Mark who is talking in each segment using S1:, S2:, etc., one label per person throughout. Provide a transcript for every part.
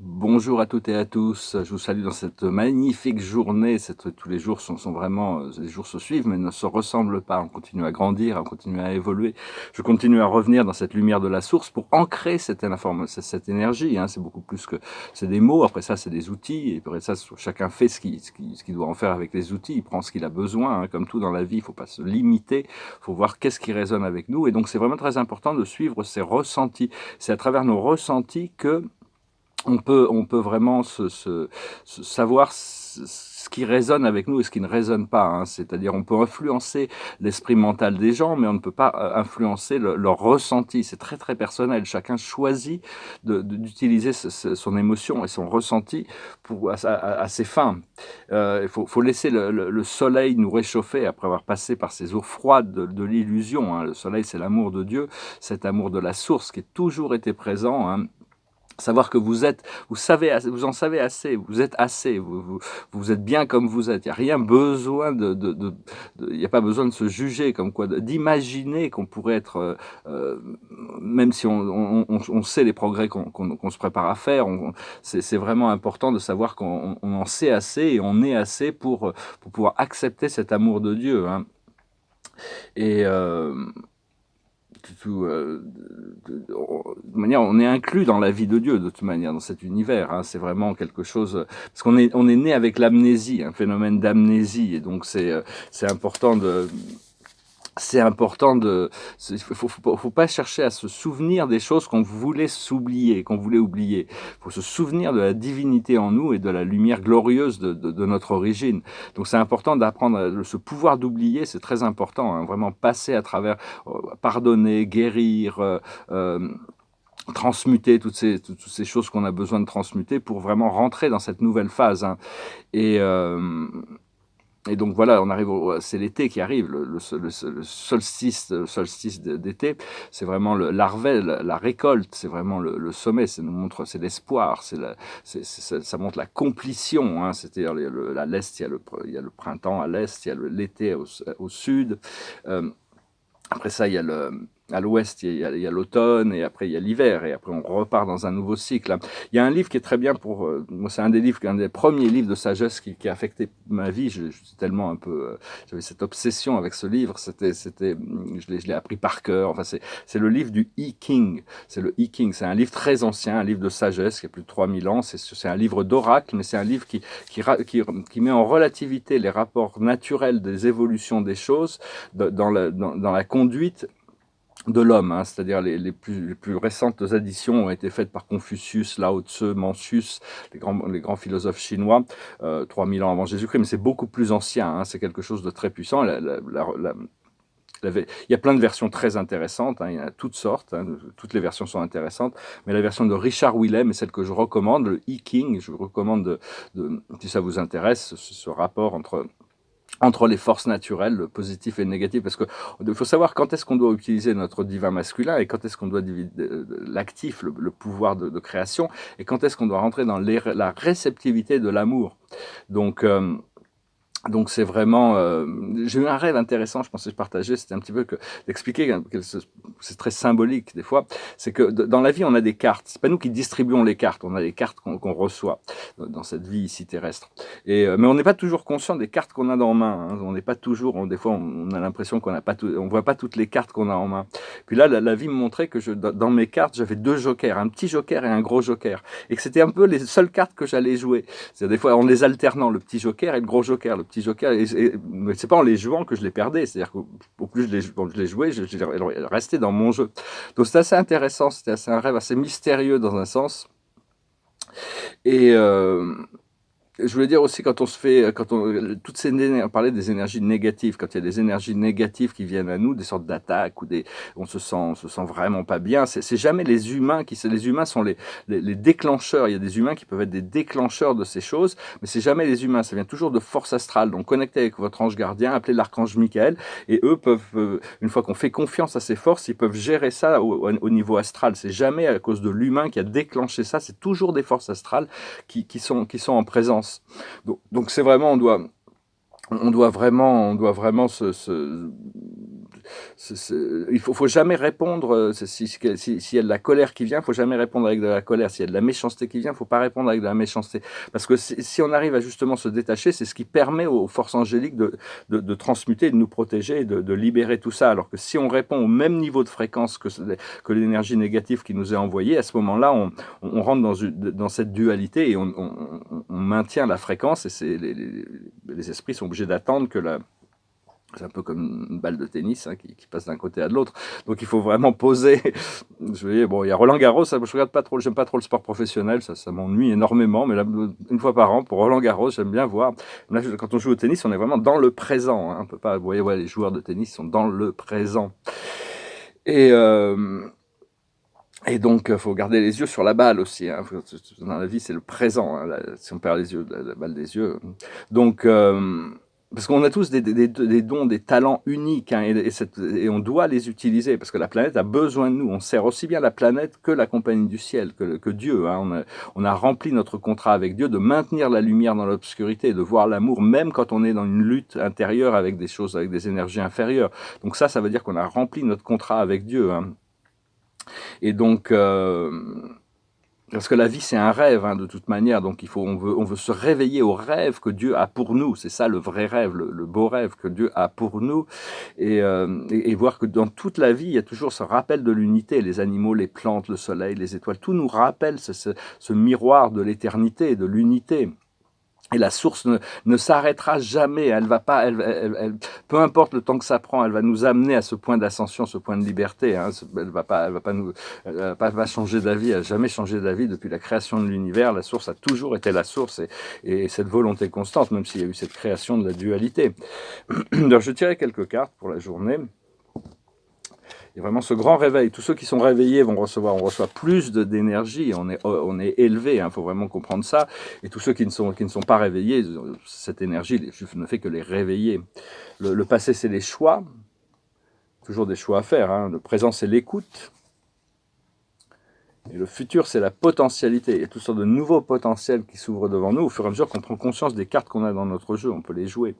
S1: Bonjour à toutes et à tous, je vous salue dans cette magnifique journée. Tous les jours sont vraiment, les jours se suivent mais ne se ressemblent pas. On continue à grandir, on continue à évoluer. Je continue à revenir dans cette lumière de la source pour ancrer cette énergie, hein. C'est beaucoup plus que c'est des mots, après ça c'est des outils, et après ça chacun fait ce qu'il doit en faire avec les outils. Il prend ce qu'il a besoin, hein. Comme tout dans la vie, il ne faut pas se limiter, il faut voir qu'est-ce qui résonne avec nous, et donc c'est vraiment très important de suivre ses ressentis. C'est à travers nos ressentis que on peut vraiment savoir ce qui résonne avec nous et ce qui ne résonne pas, hein. C'est-à-dire, on peut influencer l'esprit mental des gens, mais on ne peut pas influencer leur ressenti. C'est très très personnel. Chacun choisit d'utiliser son émotion et son ressenti à ses fins. Il faut laisser le soleil nous réchauffer après avoir passé par ces eaux froides de l'illusion, hein. Le soleil, c'est l'amour de Dieu, cet amour de la source qui a toujours été présent, hein. Savoir que vous en savez assez, vous êtes assez, vous êtes bien comme vous êtes. Il y a rien besoin il y a pas besoin de se juger, comme quoi d'imaginer qu'on pourrait être, même si on sait les progrès qu'on se prépare à faire, c'est vraiment important de savoir qu'on en sait assez et on est assez pour pouvoir accepter cet amour de Dieu, hein. Et de manière, on est inclus dans la vie de Dieu, de toute manière, dans cet univers, hein. C'est vraiment quelque chose, parce qu'on est né avec l'amnésie, un phénomène d'amnésie, et donc c'est important de c'est important de faut pas chercher à se souvenir des choses qu'on voulait s'oublier, qu'on voulait oublier. Il faut se souvenir de la divinité en nous et de la lumière glorieuse de notre origine. Donc c'est important d'apprendre ce pouvoir d'oublier, c'est très important, hein. Vraiment passer à travers, pardonner, guérir, transmuter toutes ces choses qu'on a besoin de transmuter pour vraiment rentrer dans cette nouvelle phase, hein. Et et donc voilà, on arrive c'est l'été qui arrive, le solstice d'été. C'est vraiment l'arrevée, la récolte, c'est vraiment le sommet, c'est l'espoir, ça montre la complétion, hein. C'est-à-dire à l'est, il y a le printemps à l'est, il y a l'été au sud. Après ça, à l'ouest, il y a l'automne, et après il y a l'hiver, et après on repart dans un nouveau cycle, hein. Il y a un livre qui est très bien moi, c'est un des premiers livres de sagesse qui a affecté ma vie. Je suis tellement un peu, j'avais cette obsession avec ce livre. Je l'ai appris par cœur. Enfin, c'est le livre du I Ching. C'est le I Ching. C'est un livre très ancien, un livre de sagesse qui a plus de 3000 ans. C'est un livre d'oracle, mais c'est un livre qui met en relativité les rapports naturels des évolutions des choses dans la conduite de l'homme, hein. C'est-à-dire les plus récentes additions ont été faites par Confucius, Lao Tse, Mencius, les grands philosophes chinois, 3000 ans avant Jésus-Christ, mais c'est beaucoup plus ancien, hein. C'est quelque chose de très puissant. Il y a plein de versions très intéressantes, hein. Il y en a toutes sortes, hein. Toutes les versions sont intéressantes, mais la version de Richard Willem est celle que je recommande, le I Ching. Je vous recommande si ça vous intéresse, ce rapport entre les forces naturelles, le positif et le négatif, parce qu'il faut savoir quand est-ce qu'on doit utiliser notre divin masculin et quand est-ce qu'on doit l'actif, le pouvoir de création, et quand est-ce qu'on doit rentrer dans la réceptivité de l'amour. Donc, donc c'est vraiment, j'ai eu un rêve intéressant, je pensais partager, c'était un petit peu d'expliquer, hein, c'est très symbolique des fois, c'est que dans la vie on a des cartes, c'est pas nous qui distribuons les cartes, on a des cartes qu'on reçoit dans cette vie ici terrestre, mais on n'est pas toujours conscient des cartes qu'on a dans main, hein. On n'est pas toujours, des fois on a l'impression qu'on n'a pas on voit pas toutes les cartes qu'on a en main. Puis là la vie me montrait que dans mes cartes j'avais deux jokers, un petit joker et un gros joker, et que c'était un peu les seules cartes que j'allais jouer. C'est des fois en les alternant, le petit joker et le gros joker. Le petit joker, mais c'est pas en les jouant que je les perdais. C'est-à-dire qu'au plus je les jouais, je restais dans mon jeu. Donc c'était assez intéressant, c'était un rêve assez mystérieux dans un sens. Et je voulais dire aussi, toutes on parlait des énergies négatives, quand il y a des énergies négatives qui viennent à nous, des sortes d'attaques, on se sent vraiment pas bien, c'est jamais les humains les humains sont les déclencheurs. Il y a des humains qui peuvent être des déclencheurs de ces choses, mais c'est jamais les humains, ça vient toujours de force astrale. Donc connectez avec votre ange gardien, appelez l'archange Michael, et eux peuvent, une fois qu'on fait confiance à ces forces, ils peuvent gérer ça au niveau astral. C'est jamais à cause de l'humain qui a déclenché ça, c'est toujours des forces astrales qui sont en présence. Donc c'est vraiment, on doit vraiment il faut jamais répondre, s'il y a de la colère qui vient, il faut jamais répondre avec de la colère. S'il y a de la méchanceté qui vient, il faut pas répondre avec de la méchanceté. Parce que si on arrive à justement se détacher, c'est ce qui permet aux forces angéliques de transmuter, de nous protéger, de libérer tout ça. Alors que si on répond au même niveau de fréquence que l'énergie négative qui nous est envoyée, à ce moment-là, on rentre dans cette dualité et on maintient la fréquence, et les esprits sont obligés d'attendre que c'est un peu comme une balle de tennis, hein, qui passe d'un côté à de l'autre. Donc il faut vraiment poser. Bon, il y a Roland Garros, je regarde pas trop, j'aime pas trop le sport professionnel, ça m'ennuie énormément, mais là, une fois par an, pour Roland Garros, j'aime bien voir. Là, quand on joue au tennis, on est vraiment dans le présent, hein. On peut pas, vous voyez, les joueurs de tennis sont dans le présent. Et donc, il faut garder les yeux sur la balle aussi, hein. Dans la vie, c'est le présent, hein, si on perd les yeux, la balle des yeux. Donc, parce qu'on a tous des dons, des talents uniques, hein, et on doit les utiliser, parce que la planète a besoin de nous. On sert aussi bien la planète que la compagnie du ciel, que Dieu, hein. On a rempli notre contrat avec Dieu de maintenir la lumière dans l'obscurité, de voir l'amour, même quand on est dans une lutte intérieure avec des choses, avec des énergies inférieures. Donc ça veut dire qu'on a rempli notre contrat avec Dieu, hein. Et donc, parce que la vie, c'est un rêve, hein, de toute manière. Donc, on veut se réveiller au rêve que Dieu a pour nous. C'est ça le vrai rêve, le beau rêve que Dieu a pour nous. Et voir que dans toute la vie, il y a toujours ce rappel de l'unité. Les animaux, les plantes, le soleil, les étoiles, tout nous rappelle ce miroir de l'éternité, de l'unité. Et la source ne s'arrêtera jamais. Elle va pas, peu importe le temps que ça prend, elle va nous amener à ce point d'ascension, ce point de liberté, hein. Elle va pas changer d'avis. Elle n'a jamais changé d'avis depuis la création de l'univers. La source a toujours été la source, et cette volonté constante, même s'il y a eu cette création de la dualité. Alors, je tirais quelques cartes pour la journée. Il y a vraiment ce grand réveil. Tous ceux qui sont réveillés on reçoit plus d'énergie. On est élevé, il faut vraiment comprendre ça. Et tous ceux qui ne sont pas réveillés, cette énergie ne fait que les réveiller. Le passé, c'est les choix. Toujours des choix à faire, hein. Le présent, c'est l'écoute. Et le futur, c'est la potentialité. Il y a toutes sortes de nouveaux potentiels qui s'ouvrent devant nous au fur et à mesure qu'on prend conscience des cartes qu'on a dans notre jeu. On peut les jouer.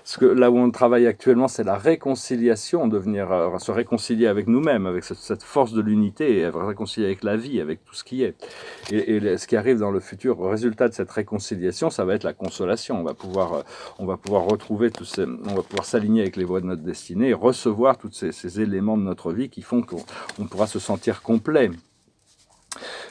S1: Parce que là où on travaille actuellement, c'est la réconciliation, se réconcilier avec nous-mêmes, avec cette force de l'unité, et réconcilier avec la vie, avec tout ce qui est. Et ce qui arrive dans le futur, au résultat de cette réconciliation, ça va être la consolation. On va pouvoir retrouver on va pouvoir s'aligner avec les voies de notre destinée et recevoir tous ces éléments de notre vie qui font qu'on pourra se sentir complet.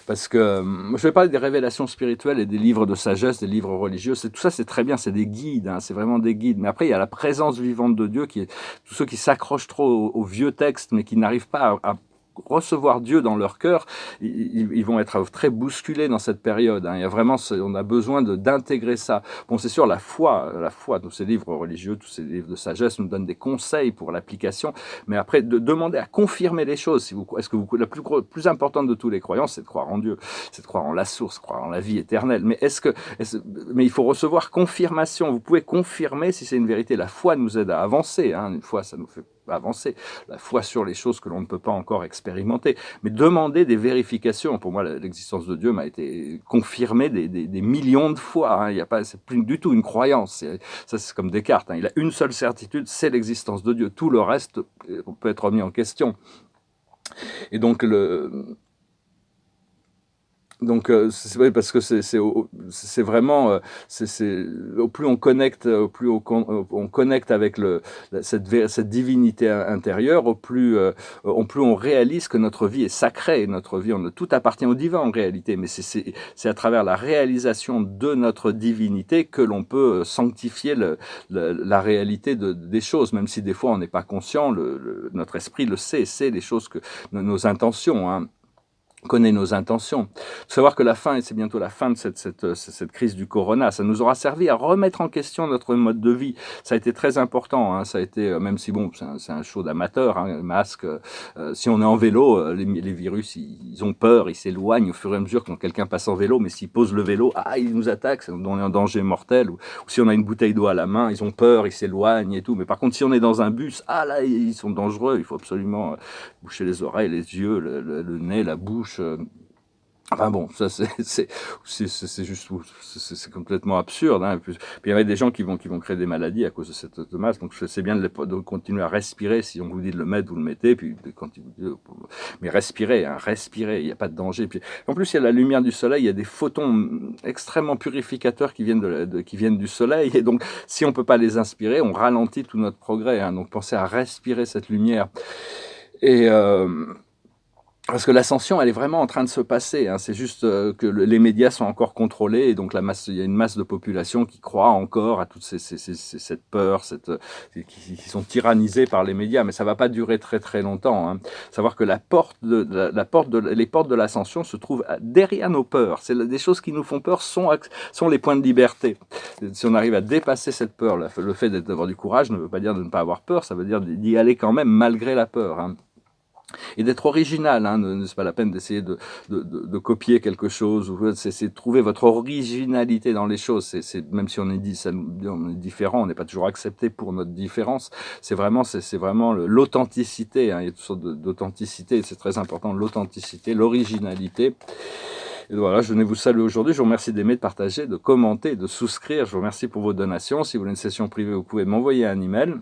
S1: Parce que je vais parler des révélations spirituelles et des livres de sagesse, des livres religieux. Tout ça, c'est très bien, c'est des guides, hein, c'est vraiment des guides. Mais après, il y a la présence vivante de Dieu, qui est tous ceux qui s'accrochent trop aux vieux textes, mais qui n'arrivent pas à recevoir Dieu dans leur cœur, ils vont être très bousculés dans cette période, hein. Il y a vraiment, on a besoin d'intégrer ça. Bon, c'est sûr, la foi, tous ces livres religieux, tous ces livres de sagesse nous donnent des conseils pour l'application, mais après, de demander à confirmer les choses. La plus importante de tous les croyances, c'est de croire en Dieu, c'est de croire en la source, croire en la vie éternelle. Mais mais il faut recevoir confirmation. Vous pouvez confirmer si c'est une vérité. La foi nous aide à avancer, hein. Une fois, ça nous fait avancer, la foi sur les choses que l'on ne peut pas encore expérimenter, mais demander des vérifications. Pour moi, l'existence de Dieu m'a été confirmée des millions de fois, hein. C'est plus du tout une croyance. Ça, c'est comme Descartes, hein. Il a une seule certitude, c'est l'existence de Dieu. Tout le reste peut être remis en question. Et donc c'est vrai, parce que c'est vraiment, au plus on connecte, on connecte avec cette divinité intérieure, au plus on réalise que notre vie est sacrée. Notre vie, tout appartient au divin en réalité, mais c'est à travers la réalisation de notre divinité que l'on peut sanctifier la réalité des choses, même si des fois on n'est pas conscient. Notre esprit le sait, les choses nos intentions, hein. Connaît nos intentions. Savoir que c'est bientôt la fin de cette crise du corona, ça nous aura servi à remettre en question notre mode de vie. Ça a été très important, hein. Ça a été, même si bon, c'est un show d'amateur, hein, masque. Si on est en vélo, les virus, ils ont peur, ils s'éloignent au fur et à mesure quand quelqu'un passe en vélo, mais s'ils posent le vélo, ils nous attaquent, on est en danger mortel. Ou si on a une bouteille d'eau à la main, ils ont peur, ils s'éloignent et tout. Mais par contre, si on est dans un bus, là, ils sont dangereux, il faut absolument boucher les oreilles, les yeux, le nez, la bouche. Enfin bon, ça c'est juste c'est complètement absurde, hein. Puis il y avait des gens qui vont créer des maladies à cause de cette masse. Donc c'est bien de continuer à respirer. Si on vous dit de le mettre, vous le mettez. Puis quand il vous dit, mais respirez, hein, respirez. Il n'y a pas de danger. Puis en plus il y a la lumière du soleil. Il y a des photons extrêmement purificateurs qui viennent du soleil. Et donc si on peut pas les inspirer, on ralentit tout notre progrès, hein. Donc pensez à respirer cette lumière. Et parce que l'ascension, elle est vraiment en train de se passer, hein. C'est juste que les médias sont encore contrôlés et donc il y a une masse de population qui croit encore à toute cette peur, qui sont tyrannisés par les médias. Mais ça va pas durer très très longtemps, hein. Savoir que les portes de l'ascension se trouvent derrière nos peurs. C'est des choses qui nous font peur sont les points de liberté. Si on arrive à dépasser cette peur, le fait d'avoir du courage ne veut pas dire de ne pas avoir peur, ça veut dire d'y aller quand même malgré la peur, hein. Et d'être original, hein, c'est pas la peine d'essayer de copier quelque chose, c'est de trouver votre originalité dans les choses. Même si on est différent, on n'est pas toujours accepté pour notre différence. C'est vraiment l'authenticité, hein. Il y a toutes sortes d'authenticité, c'est très important, l'authenticité, l'originalité. Et voilà, je venais vous saluer aujourd'hui. Je vous remercie d'aimer, de partager, de commenter, de souscrire. Je vous remercie pour vos donations. Si vous voulez une session privée, vous pouvez m'envoyer un email.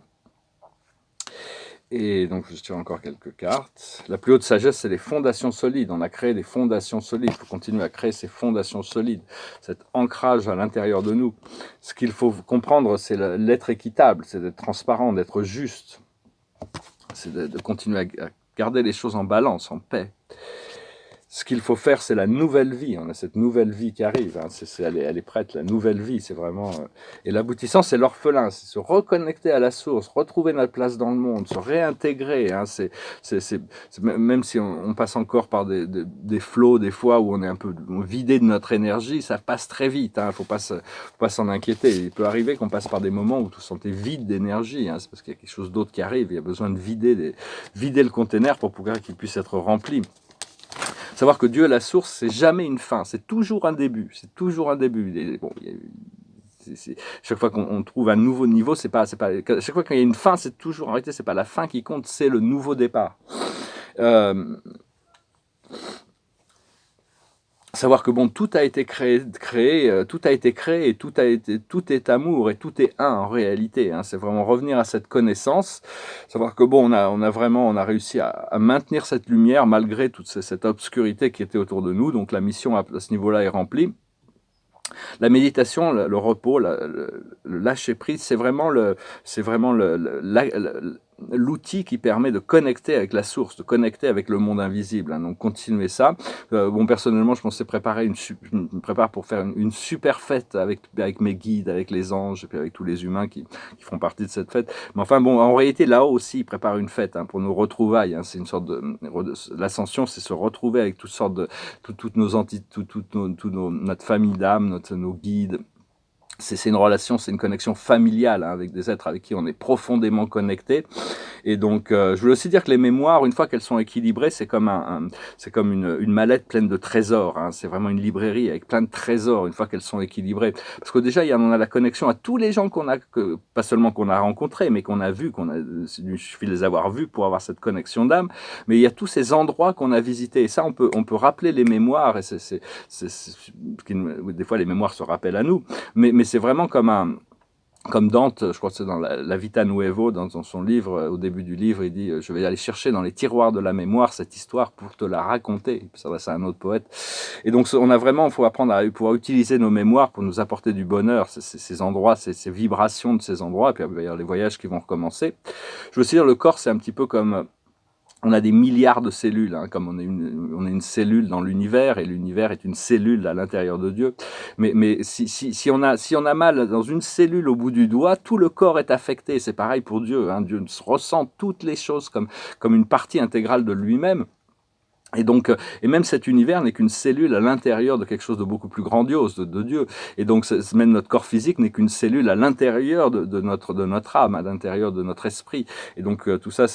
S1: Et donc, je tire encore quelques cartes. La plus haute sagesse, c'est les fondations solides. On a créé des fondations solides. Il faut continuer à créer ces fondations solides, cet ancrage à l'intérieur de nous. Ce qu'il faut comprendre, c'est l'être équitable, c'est d'être transparent, d'être juste. C'est de continuer à garder les choses en balance, en paix. Ce qu'il faut faire, c'est la nouvelle vie. On a cette nouvelle vie qui arrive, hein. Elle est prête, la nouvelle vie. C'est vraiment. Et l'aboutissant, c'est l'orphelin. C'est se reconnecter à la source, retrouver notre place dans le monde, se réintégrer, hein. Même si on passe encore par des flots, des fois où on est un peu vidé de notre énergie, ça passe très vite, hein. Faut pas s'en inquiéter. Il peut arriver qu'on passe par des moments où vous vous sentez vide d'énergie, hein. C'est parce qu'il y a quelque chose d'autre qui arrive. Il y a besoin de vider le conteneur pour qu'il puisse être rempli. Savoir que Dieu est la source, c'est jamais une fin, c'est toujours un début, c'est toujours un début. Et bon, chaque fois qu'on trouve un nouveau niveau, chaque fois qu'il y a une fin, c'est toujours, en réalité, c'est pas la fin qui compte, c'est le nouveau départ. Savoir que bon, tout a été créé, tout a été créé, et tout est amour et tout est un en réalité, hein. C'est vraiment revenir à cette connaissance, savoir que bon, on a réussi à maintenir cette lumière malgré toute cette obscurité qui était autour de nous. Donc la mission à ce niveau-là est remplie. La méditation, le repos, le lâcher prise, c'est vraiment l'outil qui permet de connecter avec la source, de connecter avec le monde invisible, hein. Donc continuez ça. Bon, personnellement, je me prépare pour faire une super fête avec mes guides, avec les anges, et puis avec tous les humains qui font partie de cette fête. Mais enfin bon, en réalité, là-haut aussi, ils préparent une fête, hein, pour nos retrouvailles, hein. C'est une sorte l'ascension, c'est se retrouver avec toutes sortes toutes nos entités, notre famille d'âme, nos guides. C'est une relation, c'est une connexion familiale, hein, avec des êtres avec qui on est profondément connecté. Et donc, je voulais aussi dire que les mémoires, une fois qu'elles sont équilibrées, c'est comme une mallette pleine de trésors, hein. C'est vraiment une librairie avec plein de trésors une fois qu'elles sont équilibrées. Parce que déjà, on a la connexion à tous les gens pas seulement qu'on a rencontrés, mais qu'on a vus, il suffit de les avoir vus pour avoir cette connexion d'âme. Mais il y a tous ces endroits qu'on a visités. Et ça, on peut rappeler les mémoires. Et des fois, les mémoires se rappellent à nous. Mais c'est vraiment comme Dante, je crois que c'est dans la Vita Nuovo, dans son livre, au début du livre, il dit « Je vais aller chercher dans les tiroirs de la mémoire cette histoire pour te la raconter ». Il s'adresse à un autre poète. Et donc, il faut apprendre à pouvoir utiliser nos mémoires pour nous apporter du bonheur, ces endroits, ces vibrations de ces endroits, et puis il va y avoir les voyages qui vont recommencer. Je veux aussi dire, le corps, c'est un petit peu comme... On a des milliards de cellules, hein, comme on est une cellule dans l'univers, et l'univers est une cellule à l'intérieur de Dieu. Mais si on a mal dans une cellule au bout du doigt, tout le corps est affecté. C'est pareil pour Dieu, hein. Dieu ressent toutes les choses comme une partie intégrale de lui-même. Et donc, même cet univers n'est qu'une cellule à l'intérieur de quelque chose de beaucoup plus grandiose, de Dieu. Et donc, même notre corps physique n'est qu'une cellule à l'intérieur de notre âme, à l'intérieur de notre esprit. Et donc, tout ça,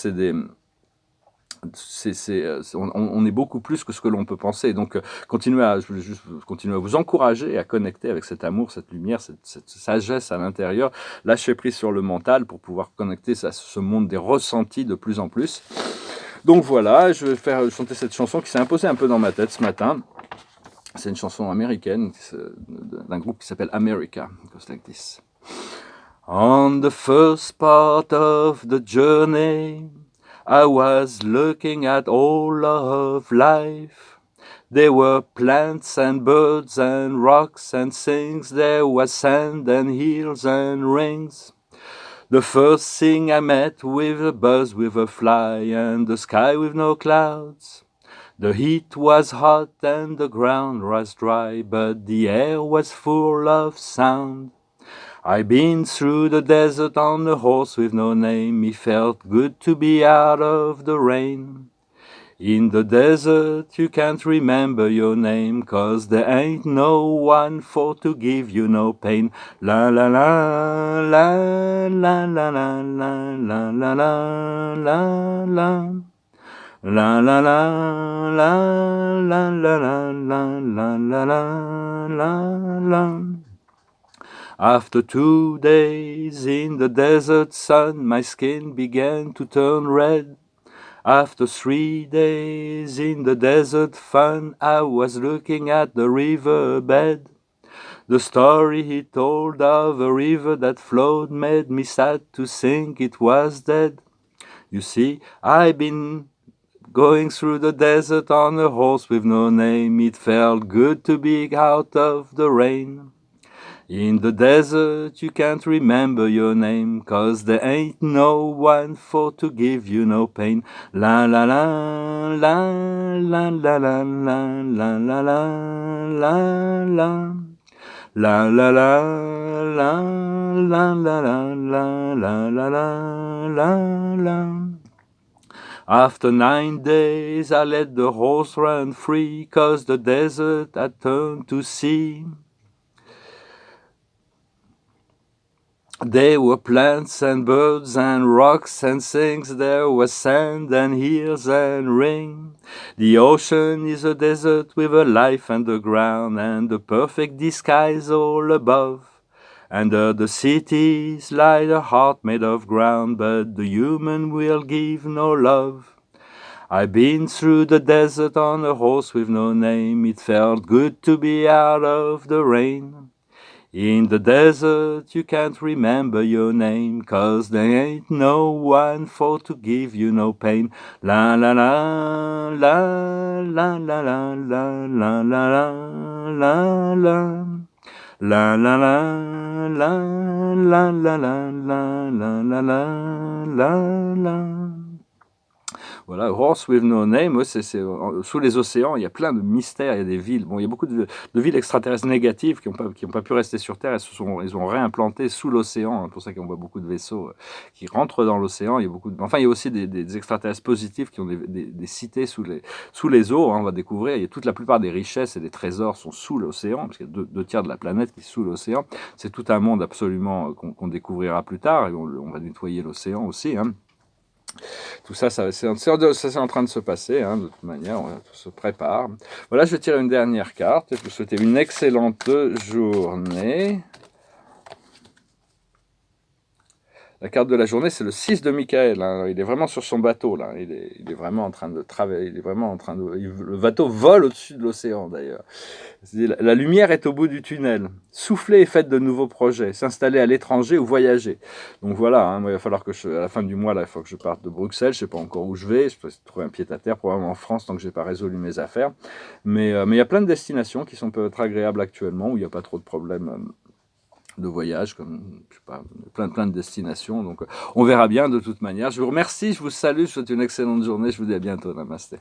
S1: on est beaucoup plus que ce que l'on peut penser. Donc, je vais juste continuer à vous encourager à connecter avec cet amour, cette lumière, cette sagesse à l'intérieur. Lâcher prise sur le mental pour pouvoir connecter à ce monde des ressentis de plus en plus. Donc voilà, je vais faire chanter cette chanson qui s'est imposée un peu dans ma tête ce matin. C'est une chanson américaine d'un groupe qui s'appelle America. It goes like this. On the first part of the journey, I was looking at all of life. There were plants and birds and rocks and things. There was sand and hills and rings. The first thing I met with a buzz with a fly and the sky with no clouds. The heat was hot and the ground was dry, but the air was full of sound. I've been through the desert on a horse with no name. It felt good to be out of the rain. In the desert you can't remember your name, 'cause there ain't no one for to give you no pain. La la la la la la la la la la la la la. La la la la la la la la la la la la. After 2 days in the desert sun, my skin began to turn red. After 3 days in the desert fun, I was looking at the riverbed. The story he told of a river that flowed made me sad to think it was dead. You see, I've been going through the desert on a horse with no name. It felt good to be out of the rain. In the desert you can't remember your name, 'cause there ain't no one for to give you no pain. La la la la la la la la la la la la la. La la la la la la la la la la la la. After 9 days I let the horse run free, 'cause the desert had turned to sea. There were plants and birds and rocks and things. There was sand and hills and rain. The ocean is a desert with a life underground and a perfect disguise all above. Under the cities lie a heart made of ground, but the human will give no love. I've been through the desert on a horse with no name. It felt good to be out of the rain. In the desert you can't remember your name, 'cause there ain't no one for to give you no pain. La la la la la la la la la la la la. La la la la la la la la la la la la. Voilà, Horse with No Name, ouais, sous les océans, il y a plein de mystères, il y a des villes. Bon, il y a beaucoup de villes extraterrestres négatives qui n'ont pas pu rester sur Terre, ils ont réimplanté sous l'océan, c'est pour ça qu'on voit beaucoup de vaisseaux qui rentrent dans l'océan. Il y a aussi des extraterrestres positifs qui ont des cités sous les eaux, hein, on va découvrir. La plupart des richesses et des trésors sont sous l'océan, parce qu'il y a deux tiers de la planète qui est sous l'océan. C'est tout un monde absolument qu'on découvrira plus tard, et on va nettoyer l'océan aussi, hein. Tout ça, c'est en train de se passer, hein, de toute manière, tout se prépare. Voilà, je vais tirer une dernière carte et je vous souhaite une excellente journée. La carte de la journée, c'est le 6 de Michael, hein. Il est vraiment sur son bateau, là. Il est vraiment en train de travailler. Le bateau vole au-dessus de l'océan, d'ailleurs. La lumière est au bout du tunnel. Soufflez et faites de nouveaux projets. S'installer à l'étranger ou voyager. Donc voilà, hein, moi, il va falloir à la fin du mois, là, il faut que je parte de Bruxelles. Je ne sais pas encore où je vais. Je peux trouver un pied-à-terre, probablement en France, tant que je n'ai pas résolu mes affaires. Mais il y a plein de destinations qui peuvent être agréables actuellement, où il n'y a pas trop de problèmes de voyage, comme je sais pas, plein de destinations. Donc on verra bien de toute manière. Je vous remercie, je vous salue, je vous souhaite une excellente journée. Je vous dis à bientôt. Namasté.